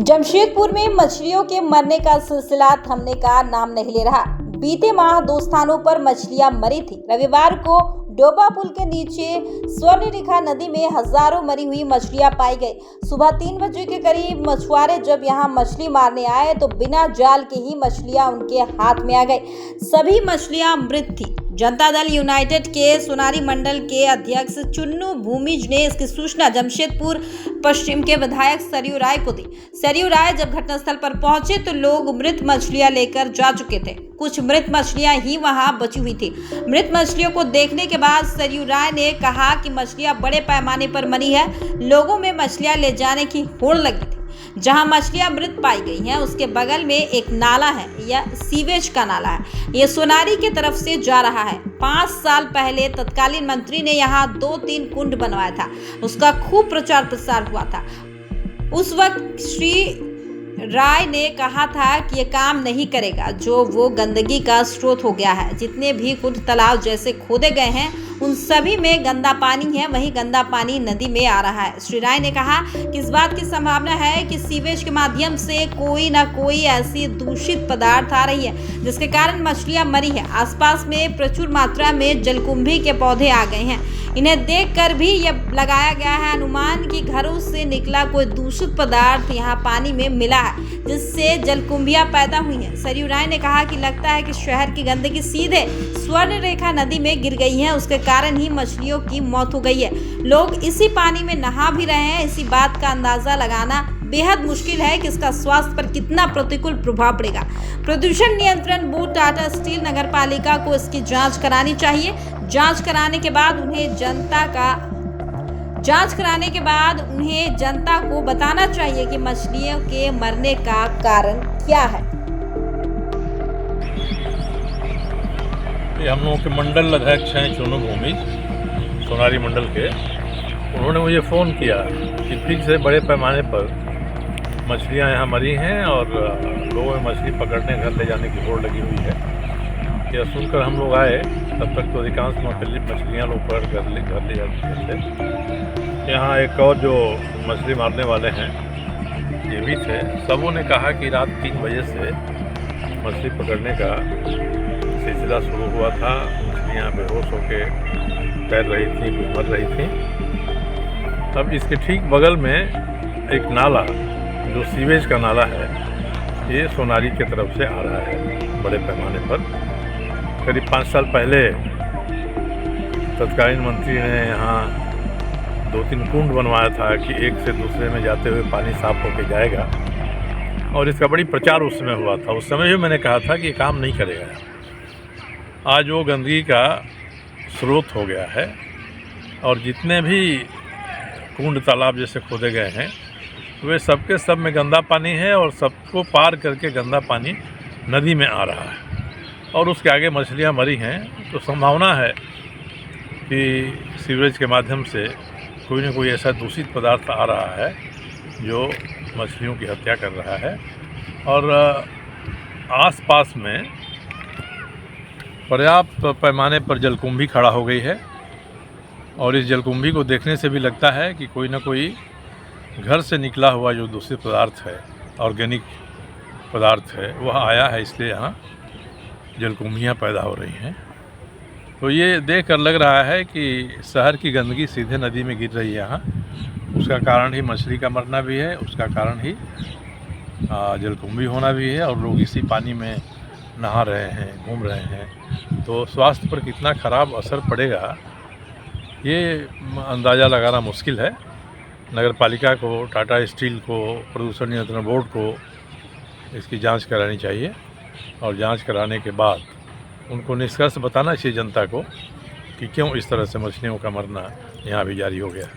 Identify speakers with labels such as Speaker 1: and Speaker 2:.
Speaker 1: जमशेदपुर में मछलियों के मरने का सिलसिला थमने का नाम नहीं ले रहा। बीते माह 2 स्थानों पर मछलियां मरी थी। रविवार को डोबा पुल के नीचे स्वर्णरेखा नदी में हजारों मरी हुई मछलियां पाई गई। सुबह 3 बजे के करीब मछुआरे जब यहां मछली मारने आए तो बिना जाल के ही मछलियां उनके हाथ में आ गई। सभी मछलियां मृत थी। जनता दल यूनाइटेड के सोनारी मंडल के अध्यक्ष चुन्नू भूमिज ने इसकी सूचना जमशेदपुर पश्चिम के विधायक सरयू राय को दी। सरयू राय जब घटनास्थल पर पहुंचे तो लोग मृत मछलियां लेकर जा चुके थे। कुछ मृत मछलियां ही वहां बची हुई थी। मृत मछलियों को देखने के बाद सरयू राय ने कहा कि मछलियां बड़े पैमाने पर मरी है। लोगों में मछलियां ले जाने की होड़ लगी थी। जहां मछलियां मृत पाई गई हैं उसके बगल में एक नाला है, यह सीवेज का नाला है। यह सोनारी की तरफ से जा रहा है। 5 साल पहले तत्कालीन मंत्री ने यहां 2-3 कुंड बनवाया था। उसका खूब प्रचार प्रसार हुआ था। उस वक्त श्री राय ने कहा था कि ये काम नहीं करेगा, जो वो गंदगी का स्रोत हो गया है। जितने भी कुंड तालाब जैसे खोदे गए हैं उन सभी में गंदा पानी है, वही गंदा पानी नदी में आ रहा है। श्री राय ने कहा कि इस बात की संभावना है कि सीवेज के माध्यम से कोई ना कोई ऐसी दूषित पदार्थ आ रही है जिसके कारण मछलियां मरी है। आसपास में प्रचुर मात्रा में जलकुंभी के पौधे आ गए हैं। इन्हें देखकर भी यह लगाया गया है अनुमान कि घरों से निकला कोई दूषित पदार्थ यहाँ पानी में मिला है, जिससे जलकुंभियां पैदा हुई हैं। सरयू राय ने कहा कि लगता है कि शहर की गंदगी सीधे स्वर्णरेखा नदी में गिर गई है, उसके कारण ही मछलियों की मौत हो गई है। लोग इसी पानी में नहा भी रहे हैं। इसी बात का अंदाजा लगाना बेहद मुश्किल है कि इसका स्वास्थ्य पर कितना प्रतिकूल प्रभाव पड़ेगा। प्रदूषण नियंत्रण बोर्ड, टाटा स्टील, नगर पालिका को इसकी जांच करानी चाहिए। जांच कराने के बाद उन्हें जनता को बताना चाहिए कि मछलियों के मरने का कारण क्या है।
Speaker 2: हम लोगों के मंडल अध्यक्ष हैं चुन्नू भूमिज, सोनारी मंडल के। उन्होंने मुझे फ़ोन किया कि फिर से बड़े पैमाने पर मछलियां यहाँ मरी हैं और लोगों में मछली पकड़ने घर ले जाने की होड़ लगी हुई है। यह सुनकर हम लोग आए, तब तक तो अधिकांश मछलियाँ लोग पकड़ घर ले जाते थे। यहाँ एक और जो मछली मारने वाले हैं ये भी थे। सबों ने कहा कि रात 3 बजे से मछली पकड़ने का सिलसिला शुरू हुआ था। मछलियाँ बेहोश होकर तैर रही थी, मर रही थी। अब इसके ठीक बगल में एक नाला, जो सीवेज का नाला है, ये सोनारी की तरफ से आ रहा है बड़े पैमाने पर। करीब 5 साल पहले तत्कालीन मंत्री ने यहाँ 2-3 कुंड बनवाया था कि एक से दूसरे में जाते हुए पानी साफ होकर जाएगा, और इसका बड़ी प्रचार उस समय हुआ था। उस समय भी मैंने कहा था कि ये काम नहीं करेगा। आज वो गंदगी का स्रोत हो गया है, और जितने भी कुंड तालाब जैसे खोदे गए हैं वे सबके सब में गंदा पानी है, और सबको पार करके गंदा पानी नदी में आ रहा है, और उसके आगे मछलियां मरी हैं। तो संभावना है कि सीवरेज के माध्यम से कोई न कोई ऐसा दूषित पदार्थ आ रहा है जो मछलियों की हत्या कर रहा है। और आसपास में पर्याप्त पैमाने पर जलकुंभी खड़ा हो गई है, और इस जलकुंभी को देखने से भी लगता है कि कोई ना कोई घर से निकला हुआ जो दूषित पदार्थ है, ऑर्गेनिक पदार्थ है, वह आया है, इसलिए यहाँ जलकुंभियाँ पैदा हो रही हैं। तो ये देख कर लग रहा है कि शहर की गंदगी सीधे नदी में गिर रही है यहाँ। उसका कारण ही मछली का मरना भी है, उसका कारण ही जलकुंभी होना भी है, और लोग इसी पानी में नहा रहे हैं, घूम रहे हैं। तो स्वास्थ्य पर कितना ख़राब असर पड़ेगा ये अंदाज़ा लगाना मुश्किल है। नगर पालिका को, टाटा स्टील को, प्रदूषण नियंत्रण बोर्ड को इसकी जांच करानी चाहिए, और जांच कराने के बाद उनको निष्कर्ष बताना चाहिए जनता को कि क्यों इस तरह से मछलियों का मरना यहाँ भी जारी हो गया।